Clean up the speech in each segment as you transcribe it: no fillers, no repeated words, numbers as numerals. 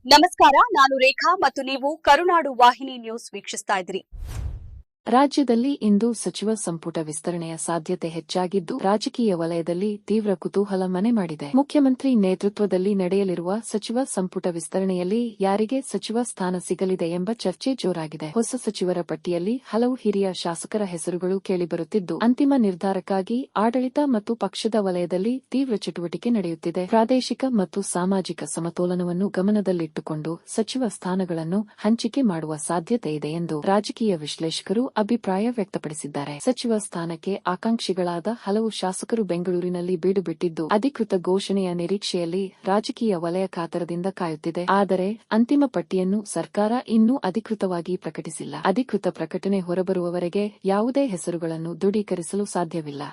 ನಮಸ್ಕಾರ, ನಾನು ರೇಖಾ ಮತ್ತು ನೀವು ಕರುನಾಡು ವಾಹಿನಿ ನ್ಯೂಸ್ ವೀಕ್ಷಿಸ್ತಾ ಇದ್ದೀರಿ. ರಾಜ್ಯದಲ್ಲಿ ಇಂದು ಸಚಿವ ಸಂಪುಟ ವಿಸ್ತರಣೆಯ ಸಾಧ್ಯತೆ ಹೆಚ್ಚಾಗಿದ್ದು, ರಾಜಕೀಯ ವಲಯದಲ್ಲಿ ತೀವ್ರ ಕುತೂಹಲ ಮನೆ ಮಾಡಿದೆ. ಮುಖ್ಯಮಂತ್ರಿ ನೇತೃತ್ವದಲ್ಲಿ ನಡೆಯಲಿರುವ ಸಚಿವ ಸಂಪುಟ ವಿಸ್ತರಣೆಯಲ್ಲಿ ಯಾರಿಗೆ ಸಚಿವ ಸ್ಥಾನ ಸಿಗಲಿದೆ ಎಂಬ ಚರ್ಚೆ ಜೋರಾಗಿದೆ. ಹೊಸ ಸಚಿವರ ಪಟ್ಟಿಯಲ್ಲಿ ಹಲವು ಹಿರಿಯ ಶಾಸಕರ ಹೆಸರುಗಳು ಕೇಳಿಬರುತ್ತಿದ್ದು, ಅಂತಿಮ ನಿರ್ಧಾರಕ್ಕಾಗಿ ಆಡಳಿತ ಮತ್ತು ಪಕ್ಷದ ವಲಯದಲ್ಲಿ ತೀವ್ರ ಚಟುವಟಿಕೆ ನಡೆಯುತ್ತಿದೆ. ಪ್ರಾದೇಶಿಕ ಮತ್ತು ಸಾಮಾಜಿಕ ಸಮತೋಲನವನ್ನು ಗಮನದಲ್ಲಿಟ್ಟುಕೊಂಡು ಸಚಿವ ಸ್ಥಾನಗಳನ್ನು ಹಂಚಿಕೆ ಮಾಡುವ ಸಾಧ್ಯತೆ ಇದೆ ಎಂದು ರಾಜಕೀಯ ವಿಶ್ಲೇಷಕರು ಅಭಿಪ್ರಾಯ ವ್ಯಕ್ತಪಡಿಸಿದ್ದಾರೆ. ಸಚಿವ ಸ್ಥಾನಕ್ಕೆ ಆಕಾಂಕ್ಷಿಗಳಾದ ಹಲವು ಶಾಸಕರು ಬೆಂಗಳೂರಿನಲ್ಲಿ ಬೀಡುಬಿಟ್ಟಿದ್ದು, ಅಧಿಕೃತ ಘೋಷಣೆಯ ನಿರೀಕ್ಷೆಯಲ್ಲಿ ರಾಜಕೀಯ ವಲಯ ಕಾತರದಿಂದ ಕಾಯುತ್ತಿದೆ. ಆದರೆ ಅಂತಿಮ ಪಟ್ಟಿಯನ್ನು ಸರ್ಕಾರ ಇನ್ನೂ ಅಧಿಕೃತವಾಗಿ ಪ್ರಕಟಿಸಿಲ್ಲ. ಅಧಿಕೃತ ಪ್ರಕಟಣೆ ಹೊರಬರುವವರೆಗೆ ಯಾವುದೇ ಹೆಸರುಗಳನ್ನು ದೃಢೀಕರಿಸಲು ಸಾಧ್ಯವಿಲ್ಲ.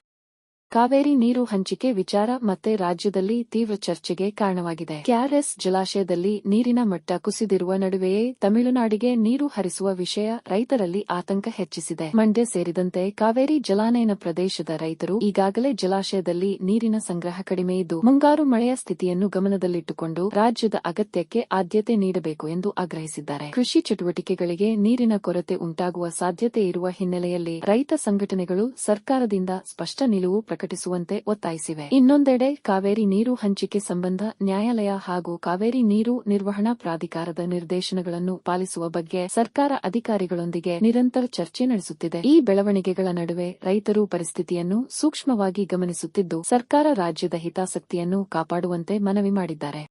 ಕಾವೇರಿ ನೀರು ಹಂಚಿಕೆ ವಿಚಾರ ಮತ್ತೆ ರಾಜ್ಯದಲ್ಲಿ ತೀವ್ರ ಚರ್ಚೆಗೆ ಕಾರಣವಾಗಿದೆ. ಕೆಆರ್ಎಸ್ ಜಲಾಶಯದಲ್ಲಿ ನೀರಿನ ಮಟ್ಟ ಕುಸಿದಿರುವ ನಡುವೆಯೇ ತಮಿಳುನಾಡಿಗೆ ನೀರು ಹರಿಸುವ ವಿಷಯ ರೈತರಲ್ಲಿ ಆತಂಕ ಹೆಚ್ಚಿಸಿದೆ. ಮಂಡ್ಯ ಸೇರಿದಂತೆ ಕಾವೇರಿ ಜಲಾನಯನ ಪ್ರದೇಶದ ರೈತರು ಈಗಾಗಲೇ ಜಲಾಶಯದಲ್ಲಿ ನೀರಿನ ಸಂಗ್ರಹ ಕಡಿಮೆಯಿದ್ದು, ಮುಂಗಾರು ಮಳೆಯ ಸ್ಥಿತಿಯನ್ನು ಗಮನದಲ್ಲಿಟ್ಟುಕೊಂಡು ರಾಜ್ಯದ ಅಗತ್ಯಕ್ಕೆ ಆದ್ಯತೆ ನೀಡಬೇಕು ಎಂದು ಆಗ್ರಹಿಸಿದ್ದಾರೆ. ಕೃಷಿ ಚಟುವಟಿಕೆಗಳಿಗೆ ನೀರಿನ ಕೊರತೆ ಉಂಟಾಗುವ ಸಾಧ್ಯತೆ ಇರುವ ಹಿನ್ನೆಲೆಯಲ್ಲಿ ರೈತ ಸಂಘಟನೆಗಳು ಸರ್ಕಾರದಿಂದ ಸ್ಪಷ್ಟ ನಿಲುವು ಪ್ರಕಟಿಸುವಂತೆ ಒತ್ತಾಯಿಸಿವೆ. ಇನ್ನೊಂದೆಡೆ ಕಾವೇರಿ ನೀರು ಹಂಚಿಕೆ ಸಂಬಂಧ ನ್ಯಾಯಾಲಯ ಹಾಗೂ ಕಾವೇರಿ ನೀರು ನಿರ್ವಹಣಾ ಪ್ರಾಧಿಕಾರದ ನಿರ್ದೇಶನಗಳನ್ನು ಪಾಲಿಸುವ ಬಗ್ಗೆ ಸರ್ಕಾರ ಅಧಿಕಾರಿಗಳೊಂದಿಗೆ ನಿರಂತರ ಚರ್ಚೆ ನಡೆಸುತ್ತಿದೆ. ಈ ಬೆಳವಣಿಗೆಗಳ ನಡುವೆ ರೈತರು ಪರಿಸ್ಥಿತಿಯನ್ನು ಸೂಕ್ಷ್ಮವಾಗಿ ಗಮನಿಸುತ್ತಿದ್ದು, ಸರ್ಕಾರ ರಾಜ್ಯದ ಹಿತಾಸಕ್ತಿಯನ್ನು ಕಾಪಾಡುವಂತೆ ಮನವಿ ಮಾಡಿದ್ದಾರೆ.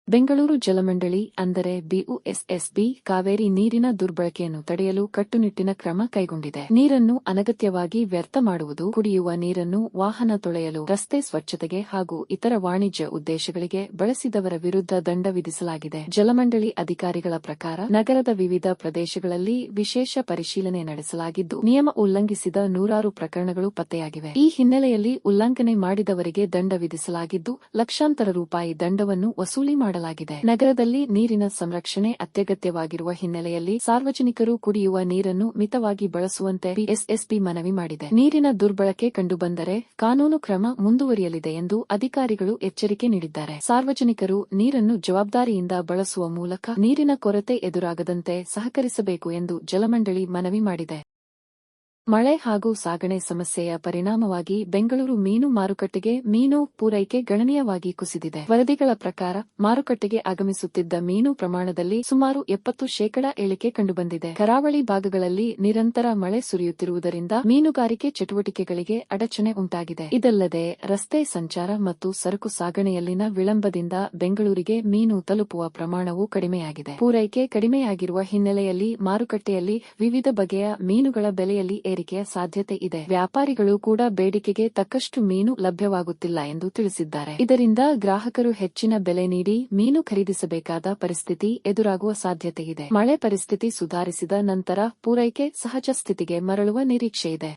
ಬೆಂಗಳೂರು ಜಲಮಂಡಳಿ ಅಂದರೆ ಬಿಯುಎಸ್ಎಸ್ಬಿ ಕಾವೇರಿ ನೀರಿನ ದುರ್ಬಳಕೆಯನ್ನು ತಡೆಯಲು ಕಟ್ಟುನಿಟ್ಟಿನ ಕ್ರಮ ಕೈಗೊಂಡಿದೆ. ನೀರನ್ನು ಅನಗತ್ಯವಾಗಿ ವ್ಯರ್ಥ ಮಾಡುವುದು, ಕುಡಿಯುವ ನೀರನ್ನು ವಾಹನ ತೊಳೆಯಲು, ರಸ್ತೆ ಸ್ವಚ್ಛತೆಗೆ ಹಾಗೂ ಇತರ ವಾಣಿಜ್ಯ ಉದ್ದೇಶಗಳಿಗೆ ಬಳಸಿದವರ ವಿರುದ್ಧ ದಂಡ ವಿಧಿಸಲಾಗಿದೆ. ಜಲಮಂಡಳಿ ಅಧಿಕಾರಿಗಳ ಪ್ರಕಾರ ನಗರದ ವಿವಿಧ ಪ್ರದೇಶಗಳಲ್ಲಿ ವಿಶೇಷ ಪರಿಶೀಲನೆ ನಡೆಸಲಾಗಿದ್ದು, ನಿಯಮ ಉಲ್ಲಂಘಿಸಿದ ನೂರಾರು ಪ್ರಕರಣಗಳು ಪತ್ತೆಯಾಗಿವೆ. ಈ ಹಿನ್ನೆಲೆಯಲ್ಲಿ ಉಲ್ಲಂಘನೆ ಮಾಡಿದವರಿಗೆ ದಂಡ ವಿಧಿಸಲಾಗಿದ್ದು, ಲಕ್ಷಾಂತರ ರೂಪಾಯಿ ದಂಡವನ್ನು ವಸೂಲಿ ಮಾಡಲಾಗಿದೆ. ನಗರದಲ್ಲಿ ನೀರಿನ ಸಂರಕ್ಷಣೆ ಅತ್ಯಗತ್ಯವಾಗಿರುವ ಹಿನ್ನೆಲೆಯಲ್ಲಿ ಸಾರ್ವಜನಿಕರು ಕುಡಿಯುವ ನೀರನ್ನು ಮಿತವಾಗಿ ಬಳಸುವಂತೆ ಬಿಎಸ್ಎಸ್ಬಿ ಮನವಿ ಮಾಡಿದೆ. ನೀರಿನ ದುರ್ಬಳಕೆ ಕಂಡುಬಂದರೆ ಕಾನೂನು ಕ್ರಮ ಮುಂದುವರಿಯಲಿದೆ ಎಂದು ಅಧಿಕಾರಿಗಳು ಎಚ್ಚರಿಕೆ ನೀಡಿದ್ದಾರೆ. ಸಾರ್ವಜನಿಕರು ನೀರನ್ನು ಜವಾಬ್ದಾರಿಯಿಂದ ಬಳಸುವ ಮೂಲಕ ನೀರಿನ ಕೊರತೆ ಎದುರಾಗದಂತೆ ಸಹಕರಿಸಬೇಕು ಎಂದು ಜಲಮಂಡಳಿ ಮನವಿ ಮಾಡಿದೆ. ಮಳೆ ಹಾಗೂ ಸಾಗಣೆ ಸಮಸ್ಯೆಯ ಪರಿಣಾಮವಾಗಿ ಬೆಂಗಳೂರು ಮೀನು ಮಾರುಕಟ್ಟೆಗೆ ಮೀನು ಪೂರೈಕೆ ಗಣನೀಯವಾಗಿ ಕುಸಿದಿದೆ. ವರದಿಗಳ ಪ್ರಕಾರ ಮಾರುಕಟ್ಟೆಗೆ ಆಗಮಿಸುತ್ತಿದ್ದ ಮೀನು ಪ್ರಮಾಣದಲ್ಲಿ ಸುಮಾರು 70% ಇಳಿಕೆ ಕಂಡುಬಂದಿದೆ. ಕರಾವಳಿ ಭಾಗಗಳಲ್ಲಿ ನಿರಂತರ ಮಳೆ ಸುರಿಯುತ್ತಿರುವುದರಿಂದ ಮೀನುಗಾರಿಕೆ ಚಟುವಟಿಕೆಗಳಿಗೆ ಅಡಚಣೆ ಉಂಟಾಗಿದೆ. ಇದಲ್ಲದೆ ರಸ್ತೆ ಸಂಚಾರ ಮತ್ತು ಸರಕು ಸಾಗಣೆಯಲ್ಲಿನ ವಿಳಂಬದಿಂದ ಬೆಂಗಳೂರಿಗೆ ಮೀನು ತಲುಪುವ ಪ್ರಮಾಣವೂ ಕಡಿಮೆಯಾಗಿದೆ. ಪೂರೈಕೆ ಕಡಿಮೆಯಾಗಿರುವ ಹಿನ್ನೆಲೆಯಲ್ಲಿ ಮಾರುಕಟ್ಟೆಯಲ್ಲಿ ವಿವಿಧ ಬಗೆಯ ಮೀನುಗಳ ಬೆಲೆಯಲ್ಲಿ ಏರಿಕೆಯ ಸಾಧ್ಯತೆ ಇದೆ. ವ್ಯಾಪಾರಿಗಳು ಕೂಡ ಬೇಡಿಕೆಗೆ ತಕ್ಕಷ್ಟು ಮೀನು ಲಭ್ಯವಾಗುತ್ತಿಲ್ಲ ಎಂದು ತಿಳಿಸಿದ್ದಾರೆ. ಇದರಿಂದ ಗ್ರಾಹಕರು ಹೆಚ್ಚಿನ ಬೆಲೆ ನೀಡಿ ಮೀನು ಖರೀದಿಸಬೇಕಾದ ಪರಿಸ್ಥಿತಿ ಎದುರಾಗುವ ಸಾಧ್ಯತೆಯಿದೆ. ಮಳೆ ಪರಿಸ್ಥಿತಿ ಸುಧಾರಿಸಿದ ನಂತರ ಪೂರೈಕೆ ಸಹಜ ಸ್ಥಿತಿಗೆ ಮರಳುವ ನಿರೀಕ್ಷೆಯಿದೆ.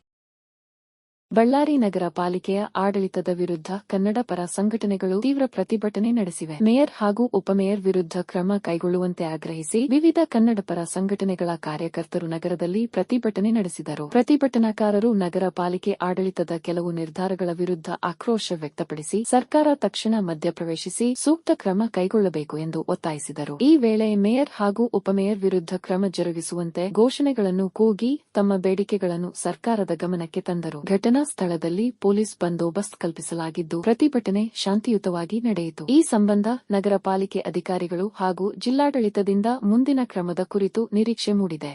ಬಳ್ಳಾರಿ ನಗರ ಪಾಲಿಕೆಯ ಆಡಳಿತದ ವಿರುದ್ಧ ಕನ್ನಡ ಪರ ಸಂಘಟನೆಗಳು ತೀವ್ರ ಪ್ರತಿಭಟನೆ ನಡೆಸಿವೆ. ಮೇಯರ್ ಹಾಗೂ ಉಪಮೇಯರ್ ವಿರುದ್ಧ ಕ್ರಮ ಕೈಗೊಳ್ಳುವಂತೆ ಆಗ್ರಹಿಸಿ ವಿವಿಧ ಕನ್ನಡ ಪರ ಸಂಘಟನೆಗಳ ಕಾರ್ಯಕರ್ತರು ನಗರದಲ್ಲಿ ಪ್ರತಿಭಟನೆ ನಡೆಸಿದರು. ಪ್ರತಿಭಟನಾಕಾರರು ನಗರ ಪಾಲಿಕೆ ಆಡಳಿತದ ಕೆಲವು ನಿರ್ಧಾರಗಳ ವಿರುದ್ಧ ಆಕ್ರೋಶ ವ್ಯಕ್ತಪಡಿಸಿ ಸರ್ಕಾರ ತಕ್ಷಣ ಮಧ್ಯಪ್ರವೇಶಿಸಿ ಸೂಕ್ತ ಕ್ರಮ ಕೈಗೊಳ್ಳಬೇಕು ಎಂದು ಒತ್ತಾಯಿಸಿದರು. ಈ ವೇಳೆ ಮೇಯರ್ ಹಾಗೂ ಉಪಮೇಯರ್ ವಿರುದ್ಧ ಕ್ರಮ ಜರುಗಿಸುವಂತೆ ಘೋಷಣೆಗಳನ್ನು ಕೂಗಿ ತಮ್ಮ ಬೇಡಿಕೆಗಳನ್ನು ಸರ್ಕಾರದ ಗಮನಕ್ಕೆ ತಂದರು. ಘಟನಾ ಸ್ಥಳದಲ್ಲಿ ಪೊಲೀಸ್ ಬಂದೋಬಸ್ತ್ ಕಲ್ಪಿಸಲಾಗಿದ್ದು, ಪ್ರತಿಭಟನೆ ಶಾಂತಿಯುತವಾಗಿ ನಡೆಯಿತು. ಈ ಸಂಬಂಧ ನಗರ ಪಾಲಿಕೆ ಅಧಿಕಾರಿಗಳು ಹಾಗೂ ಜಿಲ್ಲಾಡಳಿತದಿಂದ ಮುಂದಿನ ಕ್ರಮದ ಕುರಿತು ನಿರೀಕ್ಷೆ ಮೂಡಿದೆ.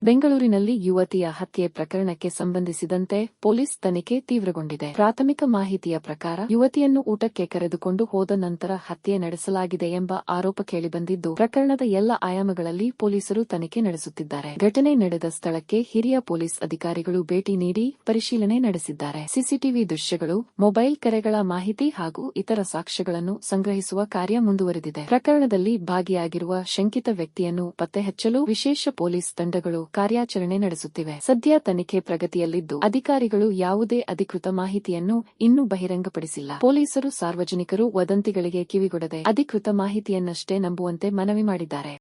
ಬೆಂಗಳೂರಿನಲ್ಲಿ ಯುವತಿಯ ಹತ್ಯೆ ಪ್ರಕರಣಕ್ಕೆ ಸಂಬಂಧಿಸಿದಂತೆ ಪೊಲೀಸ್ ತನಿಖೆ ತೀವ್ರಗೊಂಡಿದೆ. ಪ್ರಾಥಮಿಕ ಮಾಹಿತಿಯ ಪ್ರಕಾರ ಯುವತಿಯನ್ನು ಊಟಕ್ಕೆ ಕರೆದುಕೊಂಡು ಹೋದ ನಂತರ ಹತ್ಯೆ ನಡೆಸಲಾಗಿದೆ ಎಂಬ ಆರೋಪ ಕೇಳಿಬಂದಿದ್ದು, ಪ್ರಕರಣದ ಎಲ್ಲ ಆಯಾಮಗಳಲ್ಲಿ ಪೊಲೀಸರು ತನಿಖೆ ನಡೆಸುತ್ತಿದ್ದಾರೆ. ಘಟನೆ ನಡೆದ ಸ್ಥಳಕ್ಕೆ ಹಿರಿಯ ಪೊಲೀಸ್ ಅಧಿಕಾರಿಗಳು ಭೇಟಿ ನೀಡಿ ಪರಿಶೀಲನೆ ನಡೆಸಿದ್ದಾರೆ. ಸಿಸಿಟಿವಿ ದೃಶ್ಯಗಳು, ಮೊಬೈಲ್ ಕರೆಗಳ ಮಾಹಿತಿ ಹಾಗೂ ಇತರ ಸಾಕ್ಷ್ಯಗಳನ್ನು ಸಂಗ್ರಹಿಸುವ ಕಾರ್ಯ ಮುಂದುವರೆದಿದೆ. ಪ್ರಕರಣದಲ್ಲಿ ಭಾಗಿಯಾಗಿರುವ ಶಂಕಿತ ವ್ಯಕ್ತಿಯನ್ನು ಪತ್ತೆ ಹಚ್ಚಲು ವಿಶೇಷ ಪೊಲೀಸ್ ತಂಡಗಳು ಕಾರ್ಯಾಚರಣೆ ನಡೆಸುತ್ತಿವೆ. ಸದ್ಯ ತನಿಖೆ ಪ್ರಗತಿಯಲ್ಲಿದ್ದು, ಅಧಿಕಾರಿಗಳು ಯಾವುದೇ ಅಧಿಕೃತ ಮಾಹಿತಿಯನ್ನು ಇನ್ನೂ ಬಹಿರಂಗಪಡಿಸಿಲ್ಲ. ಪೊಲೀಸರು ಸಾರ್ವಜನಿಕರು ವದಂತಿಗಳಿಗೆ ಕಿವಿಗೊಡದೆ ಅಧಿಕೃತ ಮಾಹಿತಿಯನ್ನಷ್ಟೇ ನಂಬುವಂತೆ ಮನವಿ ಮಾಡಿದ್ದಾರೆ.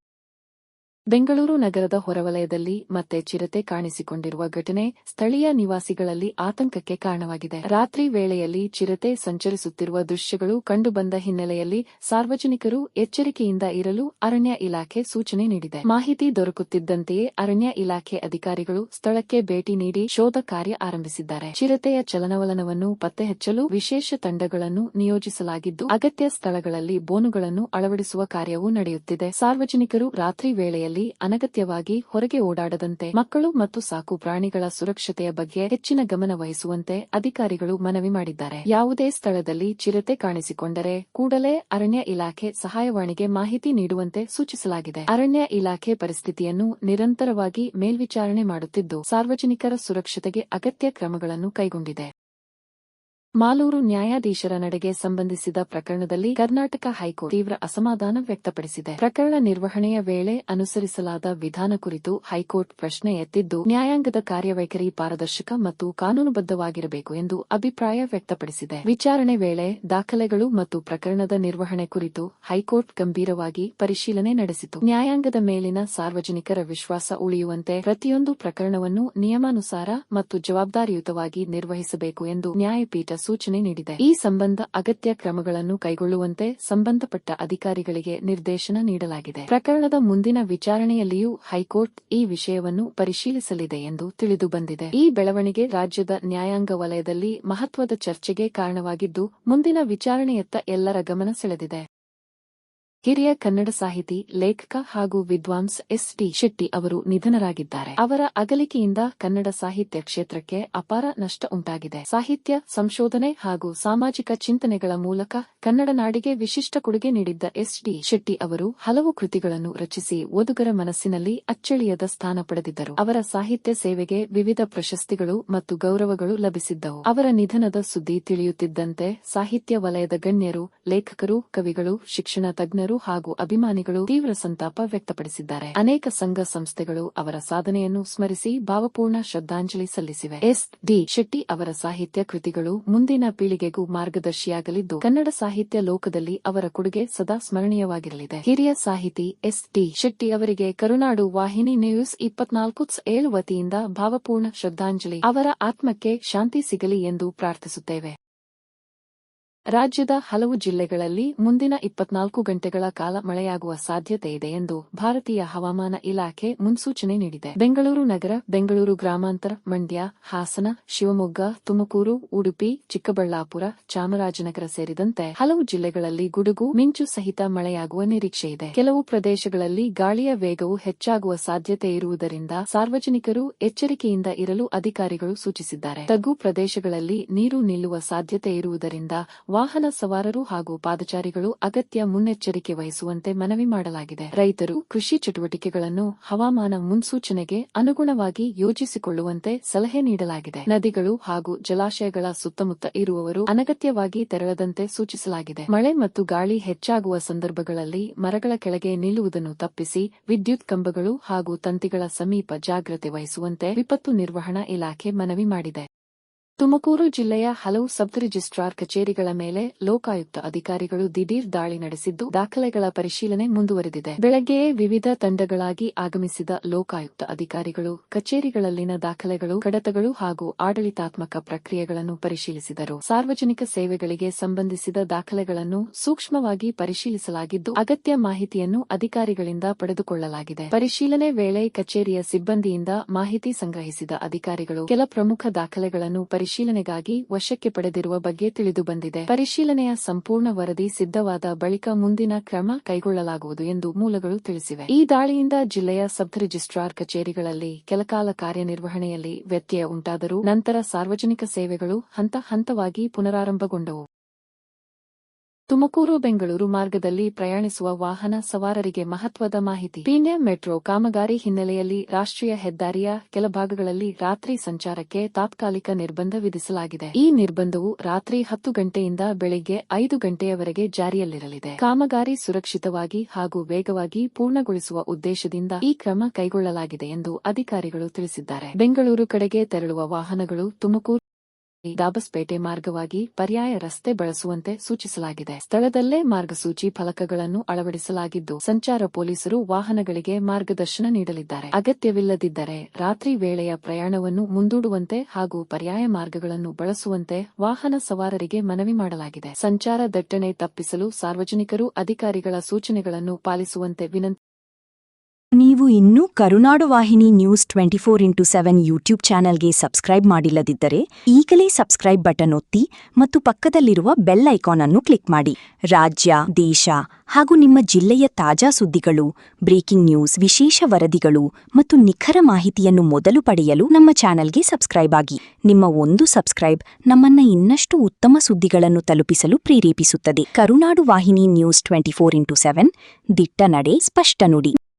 ಬೆಂಗಳೂರು ನಗರದ ಹೊರವಲಯದಲ್ಲಿ ಮತ್ತೆ ಚಿರತೆ ಕಾಣಿಸಿಕೊಂಡಿರುವ ಘಟನೆ ಸ್ಥಳೀಯ ನಿವಾಸಿಗಳಲ್ಲಿ ಆತಂಕಕ್ಕೆ ಕಾರಣವಾಗಿದೆ. ರಾತ್ರಿ ವೇಳೆಯಲ್ಲಿ ಚಿರತೆ ಸಂಚರಿಸುತ್ತಿರುವ ದೃಶ್ಯಗಳು ಕಂಡುಬಂದ ಹಿನ್ನೆಲೆಯಲ್ಲಿ ಸಾರ್ವಜನಿಕರು ಎಚ್ಚರಿಕೆಯಿಂದ ಇರಲು ಅರಣ್ಯ ಇಲಾಖೆ ಸೂಚನೆ ನೀಡಿದೆ. ಮಾಹಿತಿ ದೊರಕುತ್ತಿದ್ದಂತೆಯೇ ಅರಣ್ಯ ಇಲಾಖೆ ಅಧಿಕಾರಿಗಳು ಸ್ಥಳಕ್ಕೆ ಭೇಟಿ ನೀಡಿ ಶೋಧ ಕಾರ್ಯ ಆರಂಭಿಸಿದ್ದಾರೆ. ಚಿರತೆಯ ಚಲನವಲನವನ್ನು ಪತ್ತೆ ಹಚ್ಚಲು ವಿಶೇಷ ತಂಡಗಳನ್ನು ನಿಯೋಜಿಸಲಾಗಿದ್ದು, ಅಗತ್ಯ ಸ್ಥಳಗಳಲ್ಲಿ ಬೋನುಗಳನ್ನು ಅಳವಡಿಸುವ ಕಾರ್ಯವೂ ನಡೆಯುತ್ತಿದೆ. ಸಾರ್ವಜನಿಕರು ರಾತ್ರಿ ವೇಳೆಯಲ್ಲಿ ಅನಗತ್ಯವಾಗಿ ಹೊರಗೆ ಓಡಾಡದಂತೆ, ಮಕ್ಕಳು ಮತ್ತು ಸಾಕು ಪ್ರಾಣಿಗಳ ಸುರಕ್ಷತೆಯ ಬಗ್ಗೆ ಹೆಚ್ಚಿನ ಗಮನ ವಹಿಸುವಂತೆ ಅಧಿಕಾರಿಗಳು ಮನವಿ ಮಾಡಿದ್ದಾರೆ. ಯಾವುದೇ ಸ್ಥಳದಲ್ಲಿ ಚಿರತೆ ಕಾಣಿಸಿಕೊಂಡರೆ ಕೂಡಲೇ ಅರಣ್ಯ ಇಲಾಖೆ ಸಹಾಯವಾಣಿಗೆ ಮಾಹಿತಿ ನೀಡುವಂತೆ ಸೂಚಿಸಲಾಗಿದೆ. ಅರಣ್ಯ ಇಲಾಖೆ ಪರಿಸ್ಥಿತಿಯನ್ನು ನಿರಂತರವಾಗಿ ಮೇಲ್ವಿಚಾರಣೆ ಮಾಡುತ್ತಿದ್ದು, ಸಾರ್ವಜನಿಕರ ಸುರಕ್ಷತೆಗೆ ಅಗತ್ಯ ಕ್ರಮಗಳನ್ನು ಕೈಗೊಂಡಿದೆ. ಮಾಲೂರು ನ್ಯಾಯಾಧೀಶರ ನಡೆಗೆ ಸಂಬಂಧಿಸಿದ ಪ್ರಕರಣದಲ್ಲಿ ಕರ್ನಾಟಕ ಹೈಕೋರ್ಟ್ ತೀವ್ರ ಅಸಮಾಧಾನ ವ್ಯಕ್ತಪಡಿಸಿದೆ. ಪ್ರಕರಣ ನಿರ್ವಹಣೆಯ ವೇಳೆ ಅನುಸರಿಸಲಾದ ವಿಧಾನ ಕುರಿತು ಹೈಕೋರ್ಟ್ ಪ್ರಶ್ನೆ ಎತ್ತಿದ್ದು, ನ್ಯಾಯಾಂಗದ ಕಾರ್ಯವೈಖರಿ ಪಾರದರ್ಶಕ ಮತ್ತು ಕಾನೂನುಬದ್ಧವಾಗಿರಬೇಕು ಎಂದು ಅಭಿಪ್ರಾಯ ವ್ಯಕ್ತಪಡಿಸಿದೆ. ವಿಚಾರಣೆ ವೇಳೆ ದಾಖಲೆಗಳು ಮತ್ತು ಪ್ರಕರಣದ ನಿರ್ವಹಣೆ ಕುರಿತು ಹೈಕೋರ್ಟ್ ಗಂಭೀರವಾಗಿ ಪರಿಶೀಲನೆ ನಡೆಸಿತು. ನ್ಯಾಯಾಂಗದ ಮೇಲಿನ ಸಾರ್ವಜನಿಕರ ವಿಶ್ವಾಸ ಉಳಿಯುವಂತೆ ಪ್ರತಿಯೊಂದು ಪ್ರಕರಣವನ್ನು ನಿಯಮಾನುಸಾರ ಮತ್ತು ಜವಾಬ್ದಾರಿಯುತವಾಗಿ ನಿರ್ವಹಿಸಬೇಕು ಎಂದು ನ್ಯಾಯಪೀಠ ಸೂಚನೆ ನೀಡಿದೆ. ಈ ಸಂಬಂಧ ಅಗತ್ಯ ಕ್ರಮಗಳನ್ನು ಕೈಗೊಳ್ಳುವಂತೆ ಸಂಬಂಧಪಟ್ಟ ಅಧಿಕಾರಿಗಳಿಗೆ ನಿರ್ದೇಶನ ನೀಡಲಾಗಿದೆ. ಪ್ರಕರಣದ ಮುಂದಿನ ವಿಚಾರಣೆಯಲ್ಲಿಯೂ ಹೈಕೋರ್ಟ್ ಈ ವಿಷಯವನ್ನು ಪರಿಶೀಲಿಸಲಿದೆ ಎಂದು ತಿಳಿದುಬಂದಿದೆ. ಈ ಬೆಳವಣಿಗೆ ರಾಜ್ಯದ ನ್ಯಾಯಾಂಗ ವಲಯದಲ್ಲಿ ಮಹತ್ವದ ಚರ್ಚೆಗೆ ಕಾರಣವಾಗಿದ್ದು, ಮುಂದಿನ ವಿಚಾರಣೆಯತ್ತ ಎಲ್ಲರ ಗಮನ ಸೆಳೆದಿದೆ. ಹಿರಿಯ ಕನ್ನಡ ಸಾಹಿತಿ, ಲೇಖಕ ಹಾಗೂ ವಿದ್ವಾಂಸ ಎಸ್. ಟಿ. ಶೆಟ್ಟಿ ಅವರು ನಿಧನರಾಗಿದ್ದಾರೆ. ಅವರ ಅಗಲಿಕೆಯಿಂದ ಕನ್ನಡ ಸಾಹಿತ್ಯ ಕ್ಷೇತ್ರಕ್ಕೆ ಅಪಾರ ನಷ್ಟ ಉಂಟಾಗಿದೆ. ಸಾಹಿತ್ಯ, ಸಂಶೋಧನೆ ಹಾಗೂ ಸಾಮಾಜಿಕ ಚಿಂತನೆಗಳ ಮೂಲಕ ಕನ್ನಡ ನಾಡಿಗೆ ವಿಶಿಷ್ಟ ಕೊಡುಗೆ ನೀಡಿದ್ದ ಎಸ್. ಟಿ. ಶೆಟ್ಟಿ ಅವರು ಹಲವು ಕೃತಿಗಳನ್ನು ರಚಿಸಿ ಓದುಗರ ಮನಸ್ಸಿನಲ್ಲಿ ಅಚ್ಚಳಿಯದ ಸ್ಥಾನ ಪಡೆದಿದ್ದರು. ಅವರ ಸಾಹಿತ್ಯ ಸೇವೆಗೆ ವಿವಿಧ ಪ್ರಶಸ್ತಿಗಳು ಮತ್ತು ಗೌರವಗಳು ಲಭಿಸಿದ್ದವು. ಅವರ ನಿಧನದ ಸುದ್ದಿ ತಿಳಿಯುತ್ತಿದ್ದಂತೆ ಸಾಹಿತ್ಯ ವಲಯದ ಗಣ್ಯರು, ಲೇಖಕರು, ಕವಿಗಳು, ಶಿಕ್ಷಣ ತಜ್ಞರು ಹಾಗೂ ಅಭಿಮಾನಿಗಳು ತೀವ್ರ ಸಂತಾಪ ವ್ಯಕ್ತಪಡಿಸಿದ್ದಾರೆ. ಅನೇಕ ಸಂಘ ಸಂಸ್ಥೆಗಳು ಅವರ ಸಾಧನೆಯನ್ನು ಸ್ಮರಿಸಿ ಭಾವಪೂರ್ಣ ಶ್ರದ್ಧಾಂಜಲಿ ಸಲ್ಲಿಸಿವೆ. ಎಸ್. ಡಿ. ಶೆಟ್ಟಿ ಅವರ ಸಾಹಿತ್ಯ ಕೃತಿಗಳು ಮುಂದಿನ ಪೀಳಿಗೆಗೂ ಮಾರ್ಗದರ್ಶಿಯಾಗಲಿದ್ದು, ಕನ್ನಡ ಸಾಹಿತ್ಯ ಲೋಕದಲ್ಲಿ ಅವರ ಕೊಡುಗೆ ಸದಾ ಸ್ಮರಣೀಯವಾಗಿರಲಿದೆ. ಹಿರಿಯ ಸಾಹಿತಿ ಎಸ್. ಡಿ. ಶೆಟ್ಟಿ ಅವರಿಗೆ ಕರುನಾಡು ವಾಹಿನಿ ನ್ಯೂಸ್ 24/7 ವತಿಯಿಂದ ಭಾವಪೂರ್ಣ ಶ್ರದ್ಧಾಂಜಲಿ. ಅವರ ಆತ್ಮಕ್ಕೆ ಶಾಂತಿ ಸಿಗಲಿ ಎಂದು ಪ್ರಾರ್ಥಿಸುತ್ತೇವೆ. ರಾಜ್ಯದ ಹಲವು ಜಿಲ್ಲೆಗಳಲ್ಲಿ ಮುಂದಿನ 24 ಗಂಟೆಗಳ ಕಾಲ ಮಳೆಯಾಗುವ ಸಾಧ್ಯತೆ ಇದೆ ಎಂದು ಭಾರತೀಯ ಹವಾಮಾನ ಇಲಾಖೆ ಮುನ್ಸೂಚನೆ ನೀಡಿದೆ. ಬೆಂಗಳೂರು ನಗರ, ಬೆಂಗಳೂರು ಗ್ರಾಮಾಂತರ, ಮಂಡ್ಯ, ಹಾಸನ, ಶಿವಮೊಗ್ಗ, ತುಮಕೂರು, ಉಡುಪಿ, ಚಿಕ್ಕಬಳ್ಳಾಪುರ, ಚಾಮರಾಜನಗರ ಸೇರಿದಂತೆ ಹಲವು ಜಿಲ್ಲೆಗಳಲ್ಲಿ ಗುಡುಗು, ಮಿಂಚು ಸಹಿತ ಮಳೆಯಾಗುವ ನಿರೀಕ್ಷೆಯಿದೆ. ಕೆಲವು ಪ್ರದೇಶಗಳಲ್ಲಿ ಗಾಳಿಯ ವೇಗವು ಹೆಚ್ಚಾಗುವ ಸಾಧ್ಯತೆ ಇರುವುದರಿಂದ ಸಾರ್ವಜನಿಕರು ಎಚ್ಚರಿಕೆಯಿಂದ ಇರಲು ಅಧಿಕಾರಿಗಳು ಸೂಚಿಸಿದ್ದಾರೆ. ತಗ್ಗು ಪ್ರದೇಶಗಳಲ್ಲಿ ನೀರು ನಿಲ್ಲುವ ಸಾಧ್ಯತೆ ಇರುವುದರಿಂದ ವಾಹನ ಸವಾರರು ಹಾಗೂ ಪಾದಚಾರಿಗಳು ಅಗತ್ಯ ಮುನ್ನೆಚ್ಚರಿಕೆ ವಹಿಸುವಂತೆ ಮನವಿ ಮಾಡಲಾಗಿದೆ. ರೈತರು ಕೃಷಿ ಚಟುವಟಿಕೆಗಳನ್ನು ಹವಾಮಾನ ಮುನ್ಸೂಚನೆಗೆ ಅನುಗುಣವಾಗಿ ಯೋಜಿಸಿಕೊಳ್ಳುವಂತೆ ಸಲಹೆ ನೀಡಲಾಗಿದೆ. ನದಿಗಳು ಹಾಗೂ ಜಲಾಶಯಗಳ ಸುತ್ತಮುತ್ತ ಇರುವವರು ಅನಗತ್ಯವಾಗಿ ತೆರಳದಂತೆ ಸೂಚಿಸಲಾಗಿದೆ. ಮಳೆ ಮತ್ತು ಗಾಳಿ ಹೆಚ್ಚಾಗುವ ಸಂದರ್ಭಗಳಲ್ಲಿ ಮರಗಳ ಕೆಳಗೆ ನಿಲ್ಲುವುದನ್ನು ತಪ್ಪಿಸಿ ವಿದ್ಯುತ್ ಕಂಬಗಳು ಹಾಗೂ ತಂತಿಗಳ ಸಮೀಪ ಜಾಗ್ರತೆ ವಹಿಸುವಂತೆ ವಿಪತ್ತು ನಿರ್ವಹಣಾ ಇಲಾಖೆ ಮನವಿ ಮಾಡಿದೆ. ತುಮಕೂರು ಜಿಲ್ಲೆಯ ಹಲವು ಸಬ್ ರಿಜಿಸ್ಟ್ರಾರ್ ಕಚೇರಿಗಳ ಮೇಲೆ ಲೋಕಾಯುಕ್ತ ಅಧಿಕಾರಿಗಳು ದಿಢೀರ್ ದಾಳಿ ನಡೆಸಿದ್ದು, ದಾಖಲೆಗಳ ಪರಿಶೀಲನೆ ಮುಂದುವರೆದಿದೆ. ಬೆಳಗ್ಗೆಯೇ ವಿವಿಧ ತಂಡಗಳಾಗಿ ಆಗಮಿಸಿದ ಲೋಕಾಯುಕ್ತ ಅಧಿಕಾರಿಗಳು ಕಚೇರಿಗಳಲ್ಲಿನ ದಾಖಲೆಗಳು, ಕಡತಗಳು ಹಾಗೂ ಆಡಳಿತಾತ್ಮಕ ಪ್ರಕ್ರಿಯೆಗಳನ್ನು ಪರಿಶೀಲಿಸಿದರು. ಸಾರ್ವಜನಿಕ ಸೇವೆಗಳಿಗೆ ಸಂಬಂಧಿಸಿದ ದಾಖಲೆಗಳನ್ನು ಸೂಕ್ಷ್ಮವಾಗಿ ಪರಿಶೀಲಿಸಲಾಗಿದ್ದು, ಅಗತ್ಯ ಮಾಹಿತಿಯನ್ನು ಅಧಿಕಾರಿಗಳಿಂದ ಪಡೆದುಕೊಳ್ಳಲಾಗಿದೆ. ಪರಿಶೀಲನೆ ವೇಳೆ ಕಚೇರಿಯ ಸಿಬ್ಬಂದಿಯಿಂದ ಮಾಹಿತಿ ಸಂಗ್ರಹಿಸಿದ ಅಧಿಕಾರಿಗಳು ಕೆಲ ಪ್ರಮುಖ ದಾಖಲೆಗಳನ್ನು ಪರಿಶೀಲನೆಗಾಗಿ ವಶಕ್ಕೆ ಪಡೆದಿರುವ ಬಗ್ಗೆ ತಿಳಿದುಬಂದಿದೆ. ಪರಿಶೀಲನೆಯ ಸಂಪೂರ್ಣ ವರದಿ ಸಿದ್ಧವಾದ ಬಳಿಕ ಮುಂದಿನ ಕ್ರಮ ಕೈಗೊಳ್ಳಲಾಗುವುದು ಎಂದು ಮೂಲಗಳು ತಿಳಿಸಿವೆ. ಈ ದಾಳಿಯಿಂದ ಜಿಲ್ಲೆಯ ಸಬ್ ರಿಜಿಸ್ಟ್ರಾರ್ ಕಚೇರಿಗಳಲ್ಲಿ ಕೆಲಕಾಲ ಕಾರ್ಯನಿರ್ವಹಣೆಯಲ್ಲಿ ವ್ಯತ್ಯಯ ಉಂಟಾದರೂ ನಂತರ ಸಾರ್ವಜನಿಕ ಸೇವೆಗಳು ಹಂತ ಹಂತವಾಗಿ ಪುನರಾರಂಭಗೊಂಡವು. ತುಮಕೂರು ಬೆಂಗಳೂರು ಮಾರ್ಗದಲ್ಲಿ ಪ್ರಯಾಣಿಸುವ ವಾಹನ ಸವಾರರಿಗೆ ಮಹತ್ವದ ಮಾಹಿತಿ. ಪೀಣ್ಯ ಮೆಟ್ರೋ ಕಾಮಗಾರಿ ಹಿನ್ನೆಲೆಯಲ್ಲಿ ರಾಷ್ಟ್ರೀಯ ಹೆದ್ದಾರಿಯ ಕೆಲ ಭಾಗಗಳಲ್ಲಿ ರಾತ್ರಿ ಸಂಚಾರಕ್ಕೆ ತಾತ್ಕಾಲಿಕ ನಿರ್ಬಂಧ ವಿಧಿಸಲಾಗಿದೆ. ಈ ನಿರ್ಬಂಧವು ರಾತ್ರಿ 10 ಗಂಟೆಯಿಂದ ಬೆಳಿಗ್ಗೆ 5 ಗಂಟೆಯವರೆಗೆ ಜಾರಿಯಲ್ಲಿರಲಿದೆ. ಕಾಮಗಾರಿ ಸುರಕ್ಷಿತವಾಗಿ ಹಾಗೂ ವೇಗವಾಗಿ ಪೂರ್ಣಗೊಳಿಸುವ ಉದ್ದೇಶದಿಂದ ಈ ಕ್ರಮ ಕೈಗೊಳ್ಳಲಾಗಿದೆ ಎಂದು ಅಧಿಕಾರಿಗಳು ತಿಳಿಸಿದ್ದಾರೆ. ಬೆಂಗಳೂರು ಕಡೆಗೆ ತೆರಳುವ ವಾಹನಗಳು ತುಮಕೂರು ದಾಬಸ್ಪೇಟೆ ಮಾರ್ಗವಾಗಿ ಪರ್ಯಾಯ ರಸ್ತೆ ಬಳಸುವಂತೆ ಸೂಚಿಸಲಾಗಿದೆ. ಸ್ಥಳದಲ್ಲೇ ಮಾರ್ಗಸೂಚಿ ಫಲಕಗಳನ್ನು ಅಳವಡಿಸಲಾಗಿದ್ದು, ಸಂಚಾರ ಪೊಲೀಸರು ವಾಹನಗಳಿಗೆ ಮಾರ್ಗದರ್ಶನ ನೀಡಲಿದ್ದಾರೆ. ಅಗತ್ಯವಿಲ್ಲದಿದ್ದರೆ ರಾತ್ರಿ ವೇಳೆಯ ಪ್ರಯಾಣವನ್ನು ಮುಂದೂಡುವಂತೆ ಹಾಗೂ ಪರ್ಯಾಯ ಮಾರ್ಗಗಳನ್ನು ಬಳಸುವಂತೆ ವಾಹನ ಸವಾರರಿಗೆ ಮನವಿ ಮಾಡಲಾಗಿದೆ. ಸಂಚಾರ ದಟ್ಟಣೆ ತಪ್ಪಿಸಲು ಸಾರ್ವಜನಿಕರು ಅಧಿಕಾರಿಗಳ ಸೂಚನೆಗಳನ್ನು ಪಾಲಿಸುವಂತೆ ವಿನಂತಿ. ನೀವು ಇನ್ನೂ ಕರುನಾಡು ವಾಹಿನಿ ನ್ಯೂಸ್ 24x7 ಯೂಟ್ಯೂಬ್ ಚಾನೆಲ್ಗೆ ಸಬ್ಸ್ಕ್ರೈಬ್ ಮಾಡಿಲ್ಲದಿದ್ದರೆ ಈಗಲೇ ಸಬ್ಸ್ಕ್ರೈಬ್ ಬಟನ್ ಒತ್ತಿ ಮತ್ತು ಪಕ್ಕದಲ್ಲಿರುವ ಬೆಲ್ ಐಕಾನ್ ಅನ್ನು ಕ್ಲಿಕ್ ಮಾಡಿ. ರಾಜ್ಯ, ದೇಶ ಹಾಗೂ ನಿಮ್ಮ ಜಿಲ್ಲೆಯ ತಾಜಾ ಸುದ್ದಿಗಳು, ಬ್ರೇಕಿಂಗ್ ನ್ಯೂಸ್, ವಿಶೇಷ ವರದಿಗಳು ಮತ್ತು ನಿಖರ ಮಾಹಿತಿಯನ್ನು ಮೊದಲು ಪಡೆಯಲು ನಮ್ಮ ಚಾನೆಲ್ಗೆ ಸಬ್ಸ್ಕ್ರೈಬ್ ಆಗಿ. ನಿಮ್ಮ ಒಂದು ಸಬ್ಸ್ಕ್ರೈಬ್ ನಮ್ಮನ್ನ ಇನ್ನಷ್ಟು ಉತ್ತಮ ಸುದ್ದಿಗಳನ್ನು ತಲುಪಿಸಲು ಪ್ರೇರೇಪಿಸುತ್ತದೆ. ಕರುನಾಡು ವಾಹಿನಿ ನ್ಯೂಸ್ 24x7 ದಿಟ್ಟ ನಡೆ, ಸ್ಪಷ್ಟ ನುಡಿ.